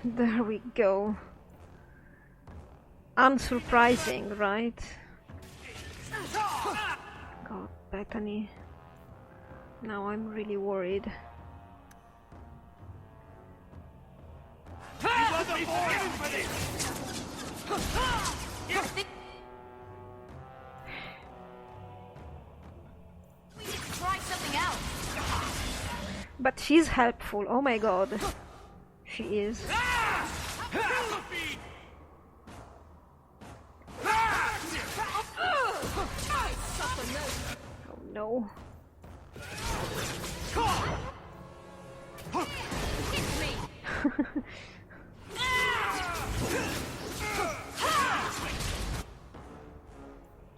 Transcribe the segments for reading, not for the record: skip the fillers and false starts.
There we go. Unsurprising, right? God, Bethany. Now I'm really worried. We need to try something else. But she's helpful. Oh my god. She is. Oh no.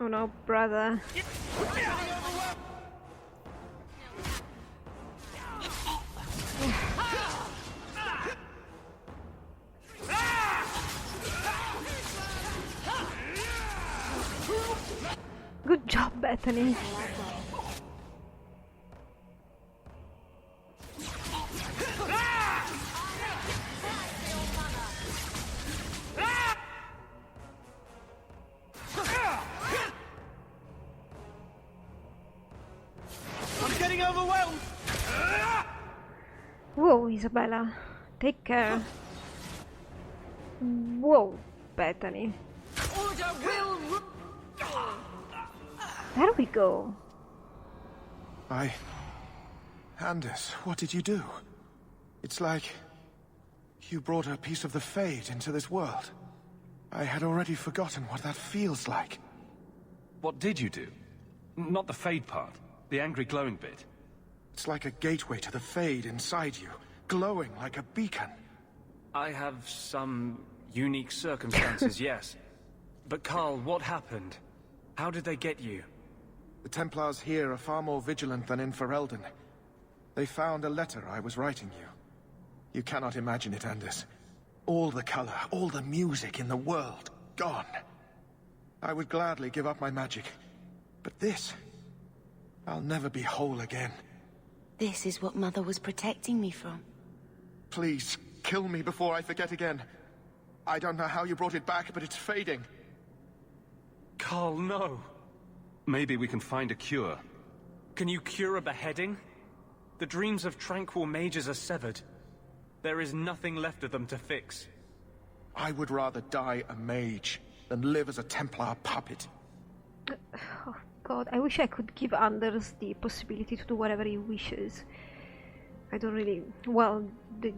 Oh no, brother. Good job, Bethany. I'm getting overwhelmed. Whoa, Isabella. Take care. Whoa, Bethany. Order will. There we go. Anders, what did you do? It's like you brought a piece of the Fade into this world. I had already forgotten what that feels like. What did you do? Not the Fade part, the angry glowing bit. It's like a gateway to the Fade inside you, glowing like a beacon. I have some unique circumstances, yes. But Carl, what happened? How did they get you? The Templars here are far more vigilant than in Ferelden. They found a letter I was writing you. You cannot imagine it, Anders. All the color, all the music in the world, gone. I would gladly give up my magic. But this... I'll never be whole again. This is what Mother was protecting me from. Please, kill me before I forget again. I don't know how you brought it back, but it's fading. Carl, no. Maybe we can find a cure. Can you cure a beheading? The dreams of tranquil mages are severed. There is nothing left of them to fix. I would rather die a mage than live as a Templar puppet. Oh god, I wish I could give Anders the possibility to do whatever he wishes. I don't really... Well, the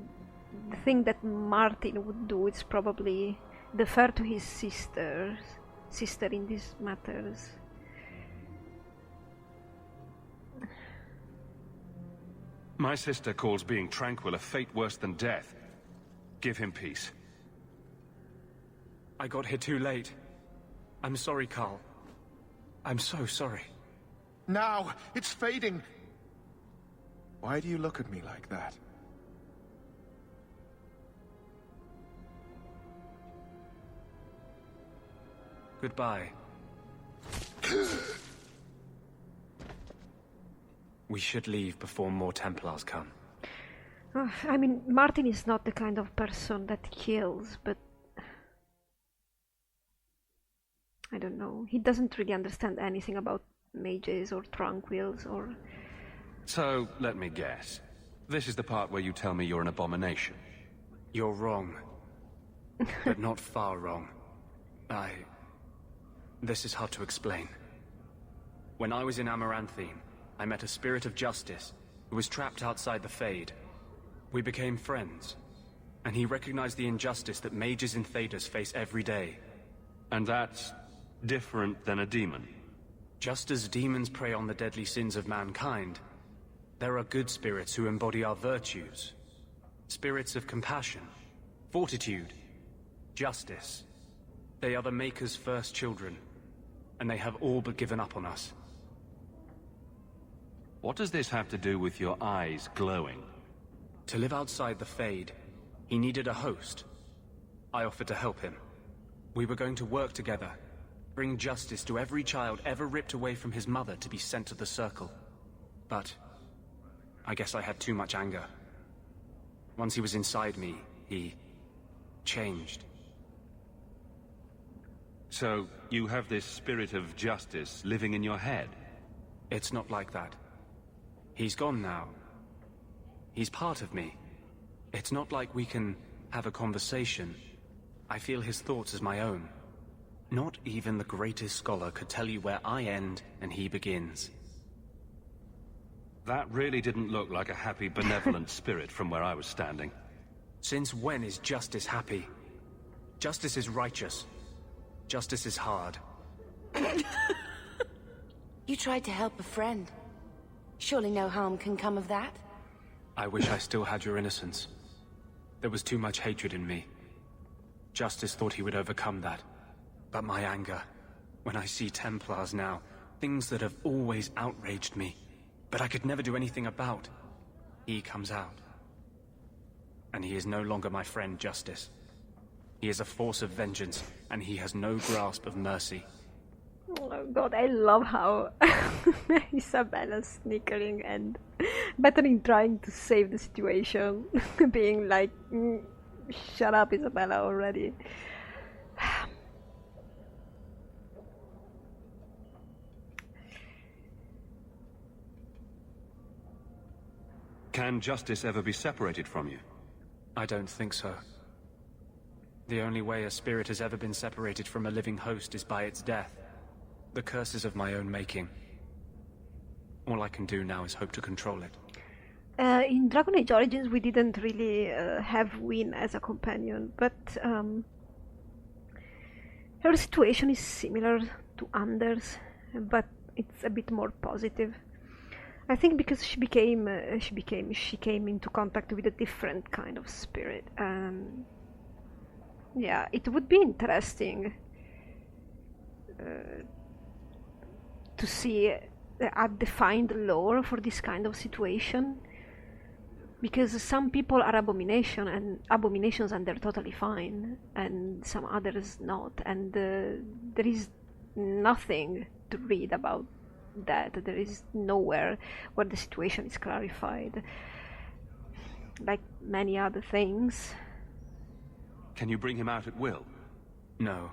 thing that Martin would do is probably defer to his sister in these matters. My sister calls being tranquil a fate worse than death. Give him peace. I got here too late. I'm sorry, Carl. I'm so sorry. Now! It's fading! Why do you look at me like that? Goodbye. We should leave before more Templars come. I mean, Martin is not the kind of person that kills, but... I don't know. He doesn't really understand anything about mages or tranquils or... So, let me guess. This is the part where you tell me you're an abomination. You're wrong. But not far wrong. This is hard to explain. When I was in Amaranthine, I met a spirit of justice who was trapped outside the Fade. We became friends, and he recognized the injustice that mages in Thedas face every day. And that's different than a demon? Just as demons prey on the deadly sins of mankind, there are good spirits who embody our virtues. Spirits of compassion, fortitude, justice. They are the Maker's first children, and they have all but given up on us. What does this have to do with your eyes glowing? To live outside the Fade, he needed a host. I offered to help him. We were going to work together, bring justice to every child ever ripped away from his mother to be sent to the Circle. But I guess I had too much anger. Once he was inside me, he changed. So, you have this spirit of justice living in your head? It's not like that. He's gone now. He's part of me. It's not like we can have a conversation. I feel his thoughts as my own. Not even the greatest scholar could tell you where I end and he begins. That really didn't look like a happy, benevolent spirit from where I was standing. Since when is justice happy? Justice is righteous. Justice is hard. You tried to help a friend. Surely no harm can come of that? I wish I still had your innocence. There was too much hatred in me. Justice thought he would overcome that. But my anger, when I see Templars now, things that have always outraged me, but I could never do anything about, he comes out. And he is no longer my friend, Justice. He is a force of vengeance, and he has no grasp of mercy. Oh god, I love how Isabella's snickering and Bethany trying to save the situation, being like, shut up Isabella already. Can justice ever be separated from you? I don't think so. The only way a spirit has ever been separated from a living host is by its death. The curse is of my own making. All I can do now is hope to control it. In Dragon Age Origins we didn't really have Wynne as a companion, but her situation is similar to Anders, but it's a bit more positive. I think because she came into contact with a different kind of spirit. Yeah, it would be interesting to see a defined lore for this kind of situation, because some people are abominations and they're totally fine, and some others not, and there is nothing to read about that. There is nowhere where the situation is clarified, like many other things. Can you bring him out at will? No.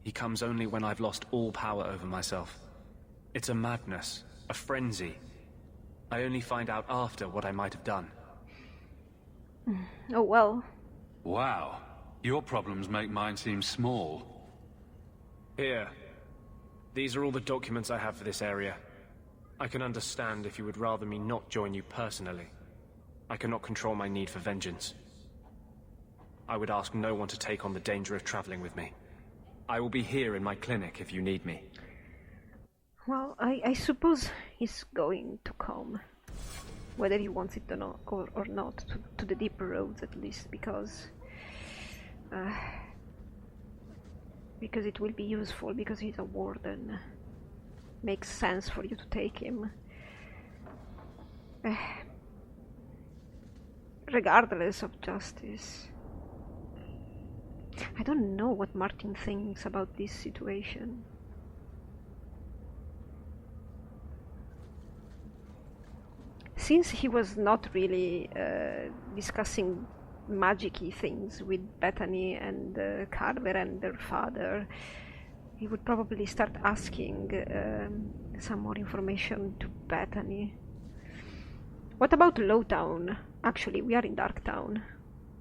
He comes only when I've lost all power over myself. It's a madness, a frenzy. I only find out after what I might have done. Oh well. Wow. Your problems make mine seem small. Here. These are all the documents I have for this area. I can understand if you would rather me not join you personally. I cannot control my need for vengeance. I would ask no one to take on the danger of traveling with me. I will be here in my clinic if you need me. Well, I suppose he's going to come, whether he wants it or not, to the deeper roads at least, because it will be useful, because he's a warden. Makes sense for you to take him. Regardless of justice. I don't know what Martin thinks about this situation. Since he was not really discussing magic-y things with Bethany and Carver and their father, he would probably start asking some more information to Bethany. What about Lowtown? Actually, we are in Darktown.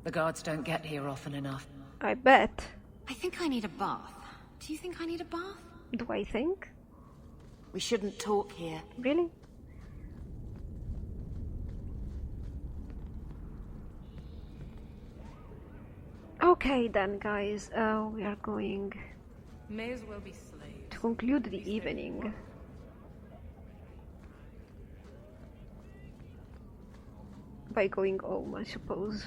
The guards don't get here often enough. I bet. I think I need a bath. Do you think I need a bath? Do I think? We shouldn't talk here. Really? Okay then, guys, we are going May as well be slaves. to conclude the evening. By going home, I suppose.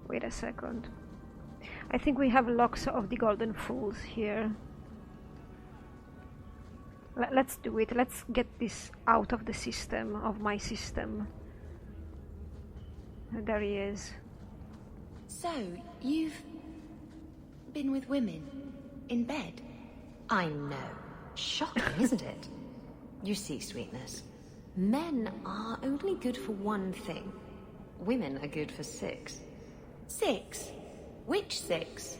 Wait a second. I think we have locks of the Golden Fools here. Let's do it. Let's get this out of the system, of my system. There he is. So, you've been with women in bed? I know. Shocking, isn't it? You see, Sweetness, men are only good for one thing. Women are good for 6. 6? Which 6?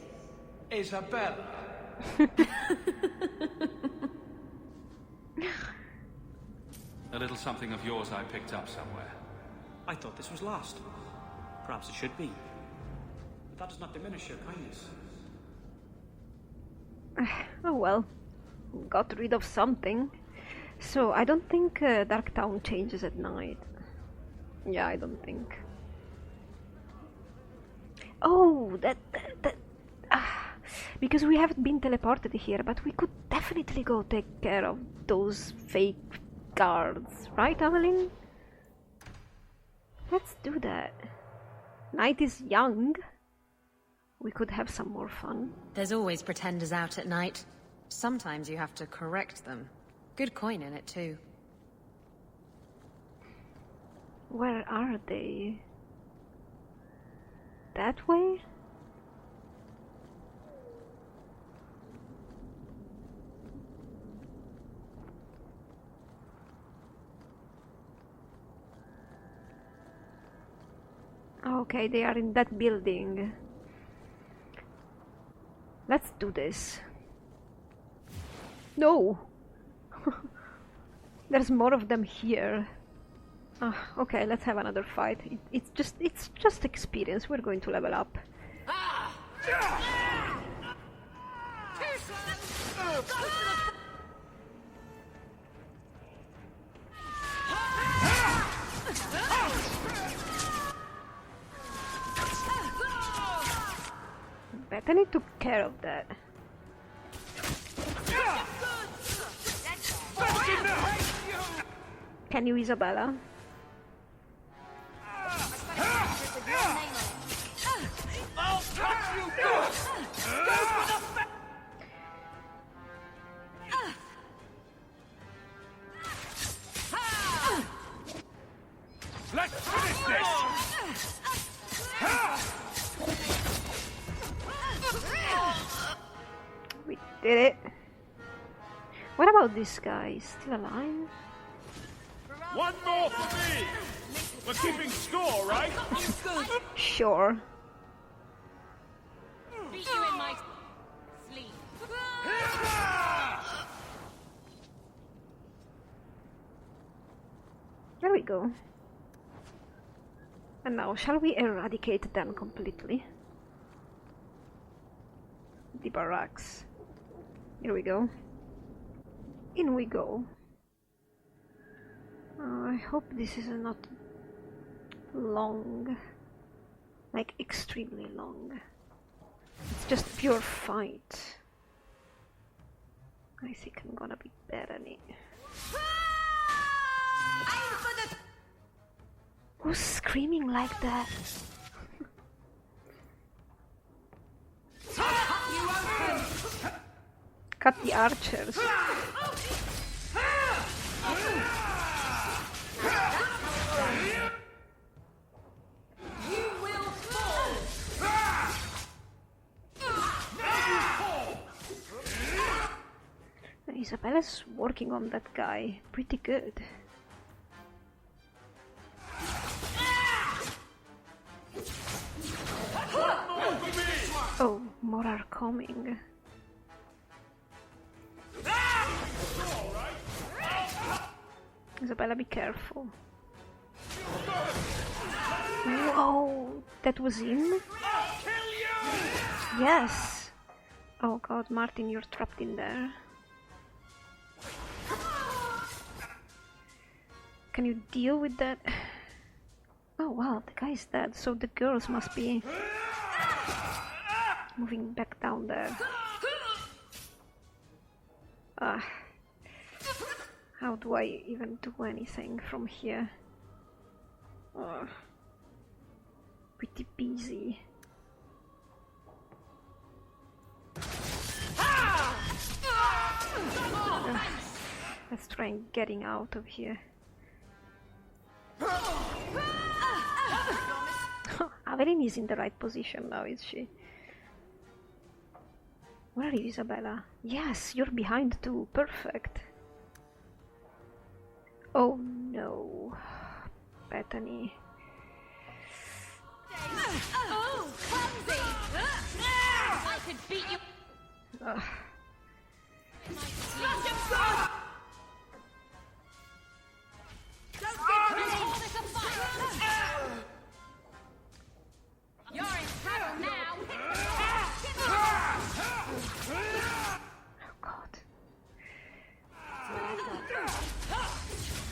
Isabella. A little something of yours I picked up somewhere. I thought this was last. Perhaps it should be. But that does not diminish your kindness. Oh well, got rid of something. So I don't think Darktown changes at night. Yeah, I don't think. Oh, that because we haven't been teleported here, but we could definitely go take care of those fake guards, right, Evelyn? Let's do that. Night is young. We could have some more fun. There's always pretenders out at night. Sometimes you have to correct them. Good coin in it, too. Where are they? That way? Okay, they are in that building. Let's do this. No! There's more of them here. Okay, let's have another fight. It's just experience. We're going to level up. Bethany took care of that. Can you, Isabella? I'll touch you good! Let's finish this! We did it. What about this guy? Is still alive? One more for me! We're keeping score, right? Sure. Beat you in my sleep. There we go. And now, shall we eradicate them completely? The barracks. Here we go. In we go. I hope this is not long. Like, extremely long. It's just pure fight. I think I'm gonna be Bethany. Who's screaming like that? Cut the archers. Isabella's working on that guy pretty good. Oh, more are coming. Isabella, be careful. Whoa, that was him? Yes! Oh god, Martin, you're trapped in there. Can you deal with that? Oh wow, the guy's dead, so the girls must be moving back down there. How do I even do anything from here? Pretty busy. Let's try getting out of here. Aveline is in the right position now, is she? Where are you, Isabella? Yes, you're behind too. Perfect. Oh no. Bethany. Oh, clumsy! I could beat you. Ugh. You're in trouble now. Oh god.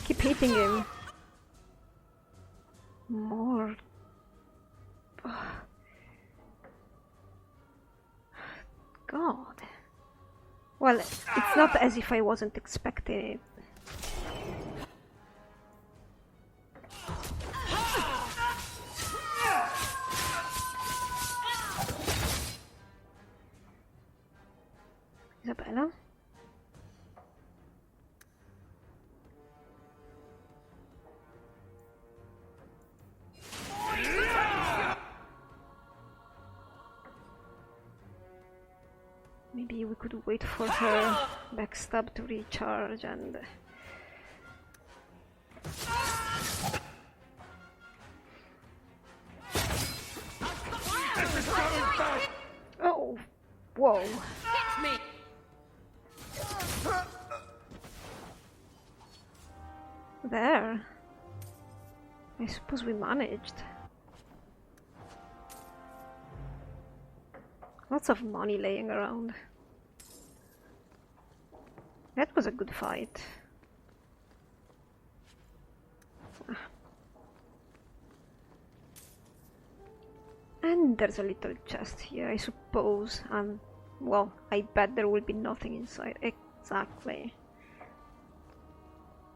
Keep hitting him. More. Ugh. God. Well, it's not as if I wasn't expecting it. Isabella? Maybe we could wait for her backstab to recharge and... Oh! Whoa! Hit me. There. I suppose we managed. Lots of money laying around. That was a good fight. And there's a little chest here, I suppose. And, well, I bet there will be nothing inside. Exactly.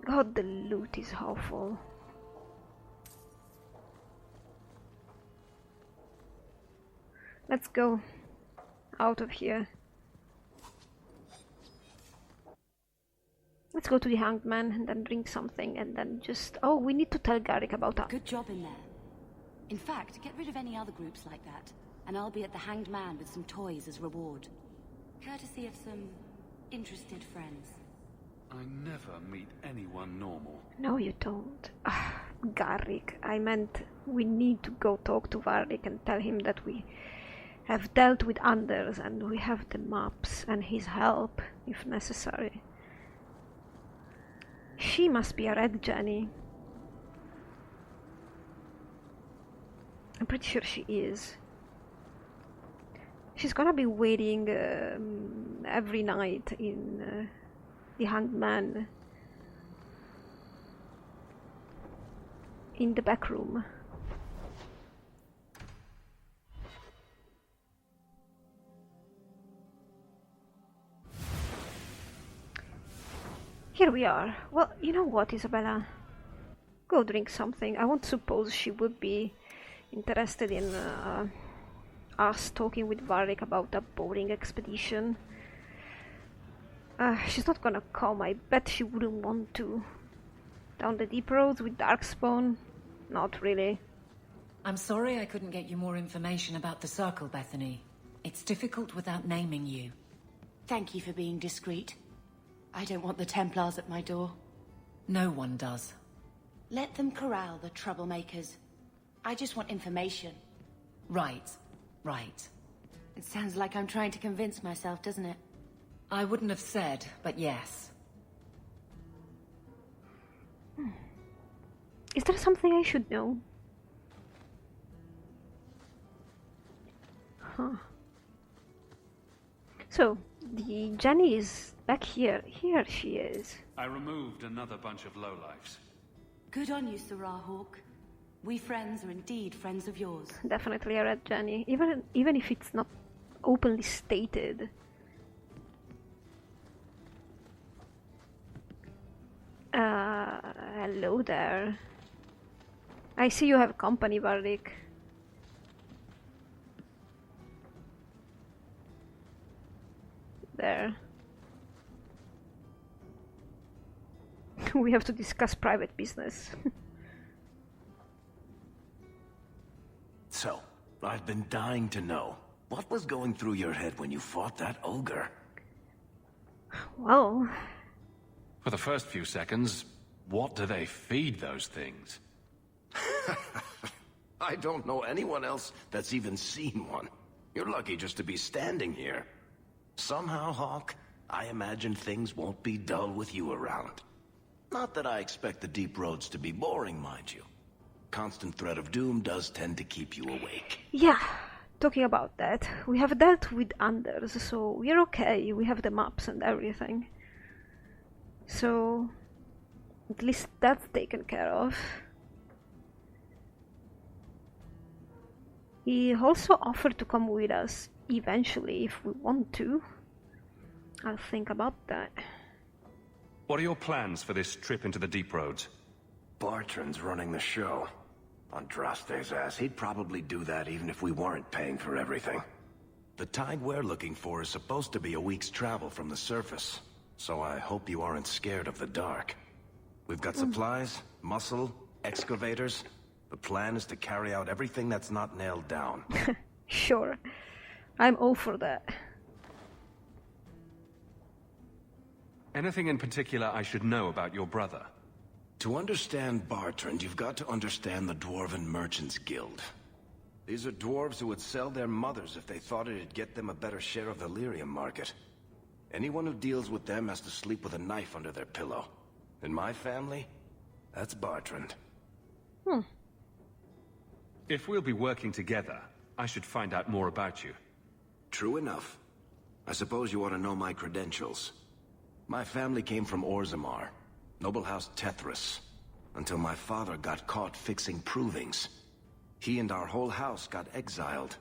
God, the loot is awful. Let's go out of here. Let's go to the Hanged Man and then drink something and then just... Oh, we need to tell Garrick about that. Good job in there. In fact, get rid of any other groups like that, and I'll be at the Hanged Man with some toys as reward. Courtesy of some interested friends. I never meet anyone normal. No, you don't. Garrick, I meant we need to go talk to Varric and tell him that we have dealt with Anders and we have the maps and his help, if necessary. She must be a red Jenny. I'm pretty sure she is. She's gonna be waiting every night in the Hanged Man in the back room. Here we are. Well, you know what, Isabella? Go drink something. I won't suppose she would be interested in us talking with Varric about a boring expedition. She's not gonna come. I bet she wouldn't want to. Down the deep roads with Darkspawn? Not really. I'm sorry I couldn't get you more information about the Circle, Bethany. It's difficult without naming you. Thank you for being discreet. I don't want the Templars at my door. No one does. Let them corral the troublemakers. I just want information. Right, right. It sounds like I'm trying to convince myself, doesn't it? I wouldn't have said, but yes. Is there something I should know? Huh. So, the Jenny is back here. Here she is. I removed another bunch of lowlifes. Good on you, Sirrah Hawke. We friends are indeed friends of yours. Definitely a red Jenny, even if it's not openly stated. Hello there. I see you have company, Varric. There. We have to discuss private business. So, I've been dying to know. What was going through your head when you fought that ogre? Well... For the first few seconds, what do they feed those things? I don't know anyone else that's even seen one. You're lucky just to be standing here. Somehow, Hawke, I imagine things won't be dull with you around. Not that I expect the deep roads to be boring, mind you. Constant threat of doom does tend to keep you awake. Yeah, talking about that, we have dealt with Anders, so we're okay. We have the maps and everything. So, at least that's taken care of. He also offered to come with us eventually if we want to. I'll think about that. What are your plans for this trip into the deep roads? Bartrand's running the show. Andraste's ass, he'd probably do that even if we weren't paying for everything. The tide we're looking for is supposed to be a week's travel from the surface, so I hope you aren't scared of the dark. We've got supplies, muscle, excavators. The plan is to carry out everything that's not nailed down. Sure. I'm all for that. Anything in particular I should know about your brother? To understand Bartrand, you've got to understand the Dwarven Merchants Guild. These are dwarves who would sell their mothers if they thought it'd get them a better share of the lyrium market. Anyone who deals with them has to sleep with a knife under their pillow. In my family, that's Bartrand. If we'll be working together, I should find out more about you. True enough. I suppose you ought to know my credentials. My family came from Orzammar, noble house Tethras, until my father got caught fixing provings. He and our whole house got exiled.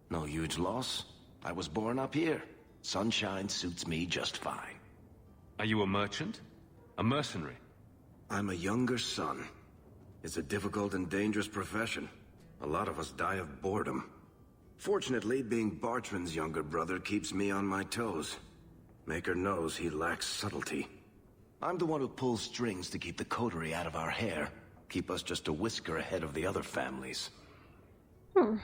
No huge loss. I was born up here. Sunshine suits me just fine. Are you a merchant? A mercenary? I'm a younger son. It's a difficult and dangerous profession. A lot of us die of boredom. Fortunately, being Bartrand's younger brother keeps me on my toes. Maker knows he lacks subtlety. I'm the one who pulls strings to keep the coterie out of our hair. Keep us just a whisker ahead of the other families. What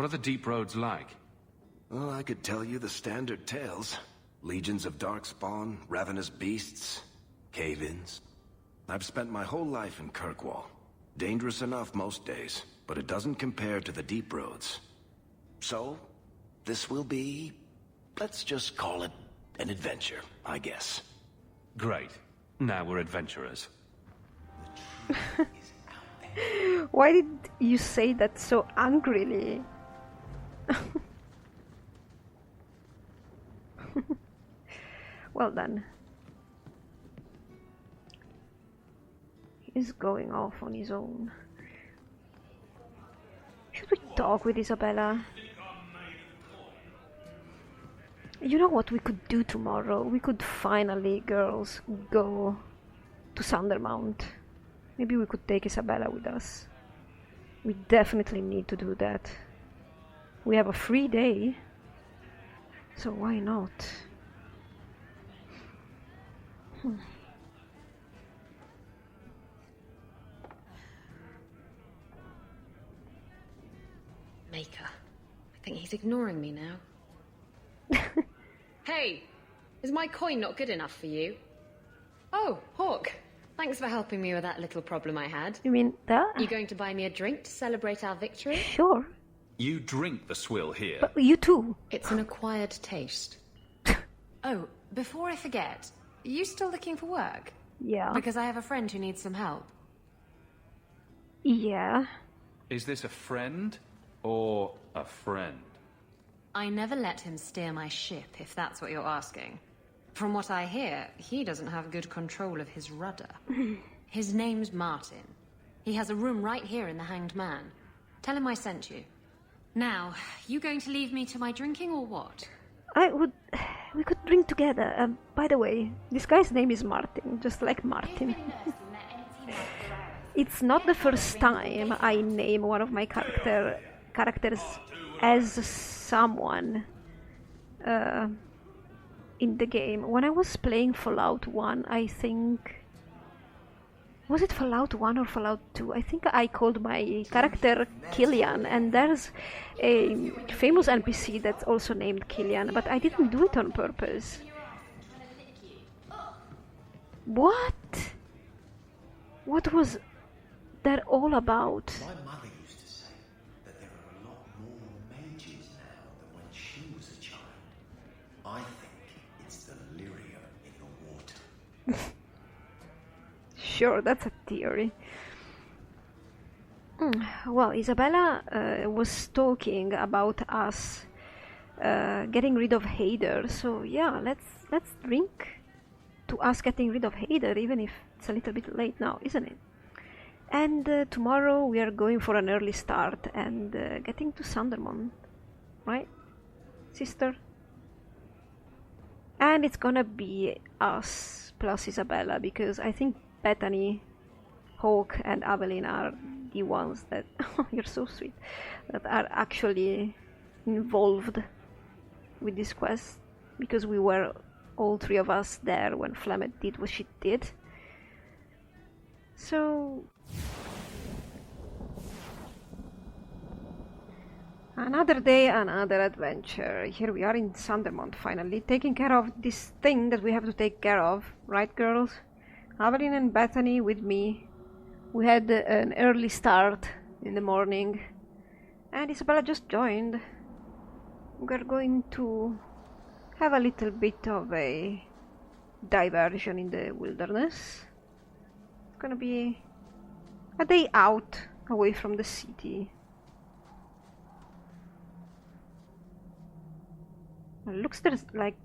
are the deep roads like? Well, I could tell you the standard tales. Legions of Darkspawn, ravenous beasts, cave-ins. I've spent my whole life in Kirkwall. Dangerous enough most days, but it doesn't compare to the deep roads. So, this will be... let's just call it an adventure, I guess. Great. Now we're adventurers. Why did you say that so angrily? Well done. He's going off on his own. Should we talk with Isabella? You know what we could do tomorrow? We could finally, girls, go to Sundermount. Maybe we could take Isabella with us. We definitely need to do that. We have a free day, so why not? Maker. I think he's ignoring me now. Hey! Is my coin not good enough for you? Oh, Hawke. Thanks for helping me with that little problem I had. You mean that? You going to buy me a drink to celebrate our victory? Sure. You drink the swill here. But you too. It's an acquired taste. Oh, before I forget, are you still looking for work? Yeah. Because I have a friend who needs some help. Yeah. Is this a friend or a friend? I never let him steer my ship, if that's what you're asking. From what I hear, he doesn't have good control of his rudder. His name's Martin. He has a room right here in the Hanged Man. Tell him I sent you. Now, you going to leave me to my drinking or what? We could drink together. By the way, this guy's name is Martin, just like Martin. It's not the first time I name one of my characters as someone in the game. When I was playing Fallout 1, I think... Was it Fallout 1 or Fallout 2? I think I called my character Killian, and there's a famous NPC that's also named Killian, but I didn't do it on purpose. What? What was that all about? My mother used to say that there are a lot more mages now than when she was a child. I think it's the lyria in the water. Sure, that's a theory. Well, Isabella was talking about us getting rid of Hader, so yeah, let's drink to us getting rid of Hader, even if it's a little bit late now, isn't it? And tomorrow we are going for an early start and getting to Sundermont, right, sister? And it's gonna be us plus Isabella, because I think Bethany, Hawke and Aveline are the ones that, you're so sweet, that are actually involved with this quest, because we were all three of us there when Flemeth did what she did. So another day, another adventure. Here we are in Sundermont finally, taking care of this thing that we have to take care of, right girls? Aveline and Bethany with me. We had an early start in the morning, and Isabella just joined. We're going to have a little bit of a diversion in the wilderness. It's gonna be a day out, away from the city. It looks there's like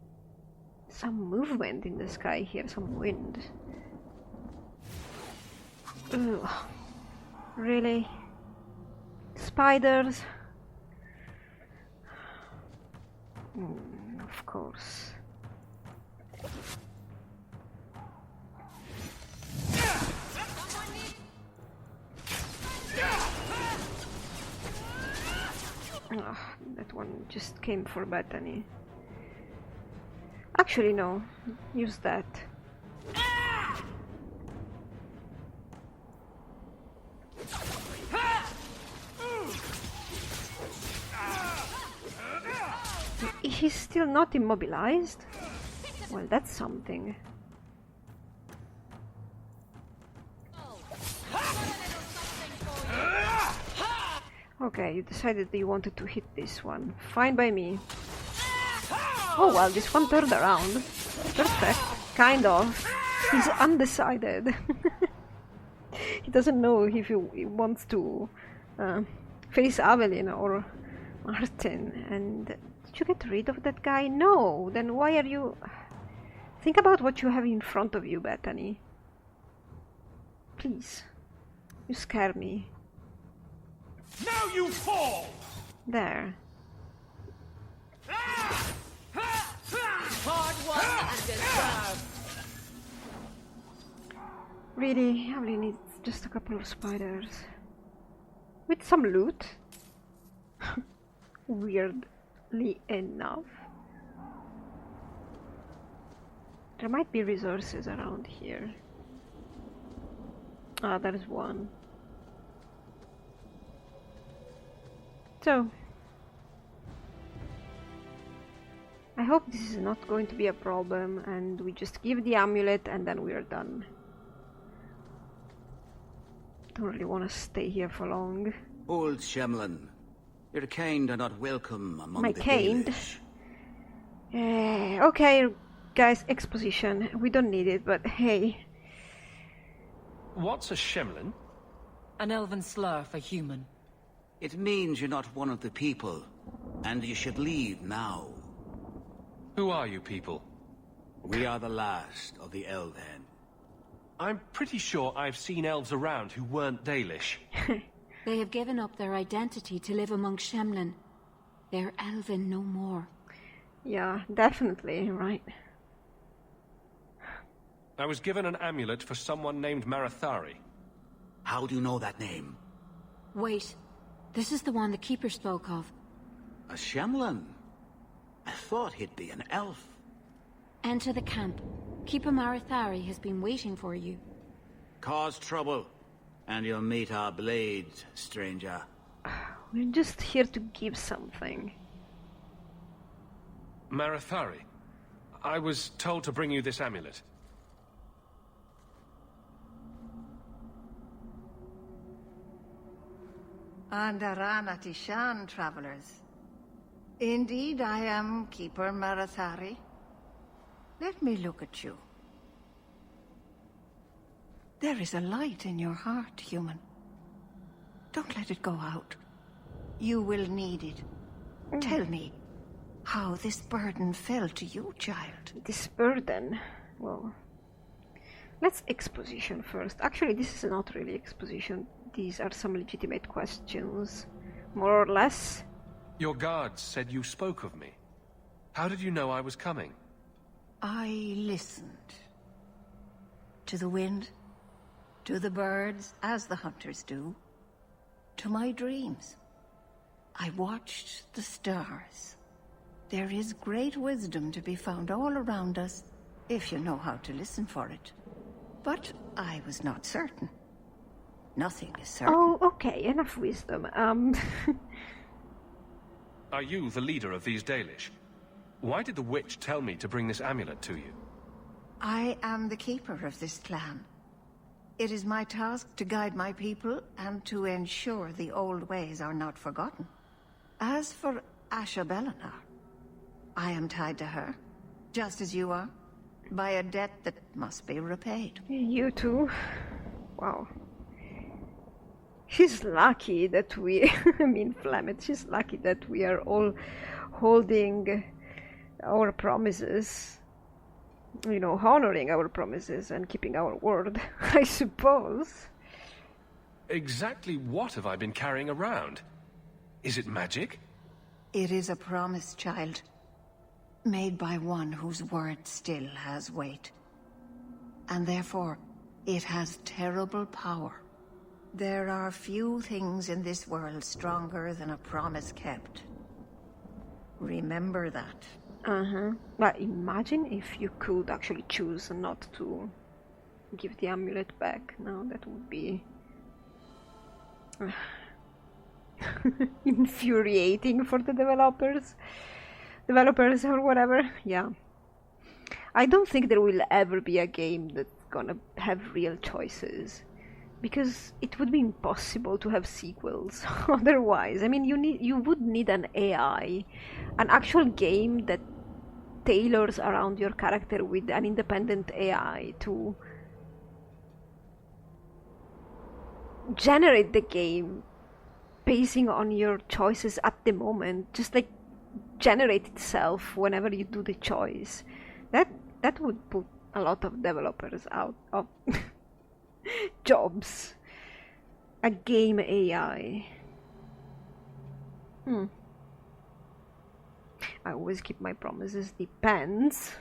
some movement in the sky here, some wind. Ugh. Really? Spiders? Of course. That one just came for Bethany. Actually, no. Use that. He's still not immobilized? Well, that's something. Okay, you decided that you wanted to hit this one. Fine by me. Oh well, this one turned around. Perfect. Kind of. He's undecided. He doesn't know if he wants to face Aveline or Martin. And did you get rid of that guy? No. Then why are you... Think about what you have in front of you, Bethany. Please. You scare me. Now you fall! There. Hard won and deserved. Really, I only need just a couple of spiders. With some loot. Weirdly enough. There might be resources around here. Ah, there's one. So, I hope this is not going to be a problem and we just give the amulet and then we're done. Don't really want to stay here for long. Old Shemlin, your kind are not welcome among My the kind? Dalish. Okay, guys, exposition. We don't need it, but hey. What's a Shemlin? An elven slur for human. It means you're not one of the people, and you should leave now. Who are you people? We are the last of the Elven. I'm pretty sure I've seen elves around who weren't Dalish. They have given up their identity to live among Shemlin. They're elven no more. Yeah, definitely, right. I was given an amulet for someone named Marathari. How do you know that name? Wait, this is the one the Keeper spoke of. A Shemlin? I thought he'd be an elf. Enter the camp. Keeper Marathari has been waiting for you. cause trouble, and you'll meet our blades, stranger. We're just here to give something. Marathari, I was told to bring you this amulet. Andaran Atishan, travelers. Indeed, I am Keeper Marathari. Let me look at you. There is a light in your heart, human. Don't let it go out. You will need it. Tell me how this burden fell to you, child. This burden? Well, let's exposition first. Actually, this is not really exposition. These are some legitimate questions, more or less. Your guards said you spoke of me. How did you know I was coming? I listened. To the wind, to the birds, as the hunters do, to my dreams. I watched the stars. There is great wisdom to be found all around us, if you know how to listen for it. But I was not certain. Nothing is certain. Oh, okay, enough wisdom. Are you the leader of these Dalish? Why did the witch tell me to bring this amulet to you? I am the keeper of this clan. It is my task to guide my people and to ensure the old ways are not forgotten. As for Asha Belenar, I am tied to her, just as you are, by a debt that must be repaid. You too? Wow. She's lucky that we, I mean Flamet, she's lucky that we are all holding our promises, you know, honoring our promises and keeping our word, I suppose. Exactly what have I been carrying around? Is it magic? It is a promise, child, made by one whose word still has weight. And therefore, it has terrible power. There are few things in this world stronger than a promise kept. Remember that. But imagine if you could actually choose not to give the amulet back. No, that would be infuriating for the developers or whatever. Yeah. I don't think there will ever be a game that's gonna have real choices, because it would be impossible to have sequels otherwise. I mean, you would need an AI, an actual game that tailors around your character with an independent AI to generate the game basing on your choices at the moment, just like generate itself whenever you do the choice. That would put a lot of developers out of jobs. A game AI. I always keep my promises. Depends.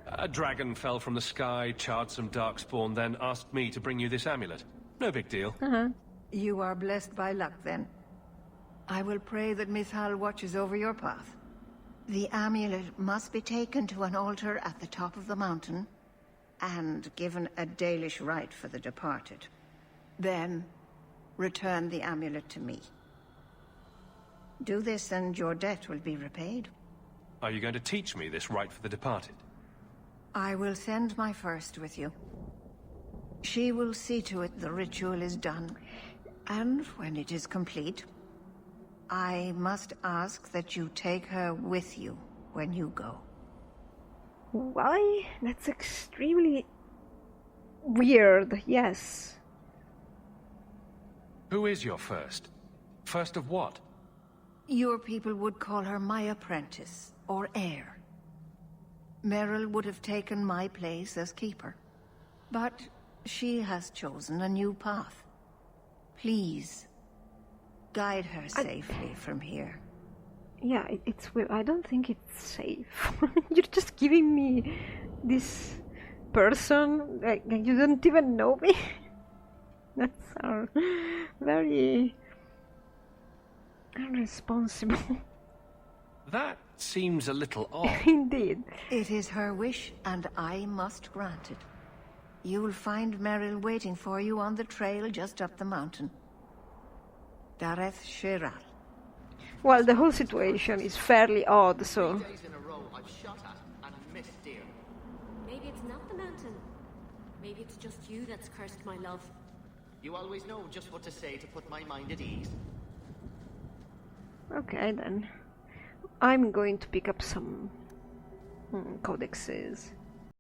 A dragon fell from the sky, charred some Darkspawn, then asked me to bring you this amulet. No big deal. You are blessed by luck, then. I will pray that Mithal watches over your path. The amulet must be taken to an altar at the top of the mountain and given a Dalish rite for the departed. Then, return the amulet to me. Do this and your debt will be repaid. Are you going to teach me this rite for the departed? I will send my first with you. She will see to it the ritual is done. And when it is complete, I must ask that you take her with you when you go. Why? That's extremely weird, yes. Who is your first? First of what? Your people would call her my apprentice, or heir. Meryl would have taken my place as keeper. But she has chosen a new path. Please, guide her safely from here. Yeah, it's weird. I don't think it's safe. You're just giving me this person, like you don't even know me. That's very irresponsible. That seems a little odd. Indeed. It is her wish, and I must grant it. you'll find Merrill waiting for you on the trail just up the mountain. Dareth Shiral. Well, the whole situation is fairly odd, so... 3 days in a row I've shot at and missed deer. Maybe it's not the mountain. Maybe it's just you that's cursed my love. You always know just what to say to put my mind at ease. Okay, then. I'm going to pick up some codexes.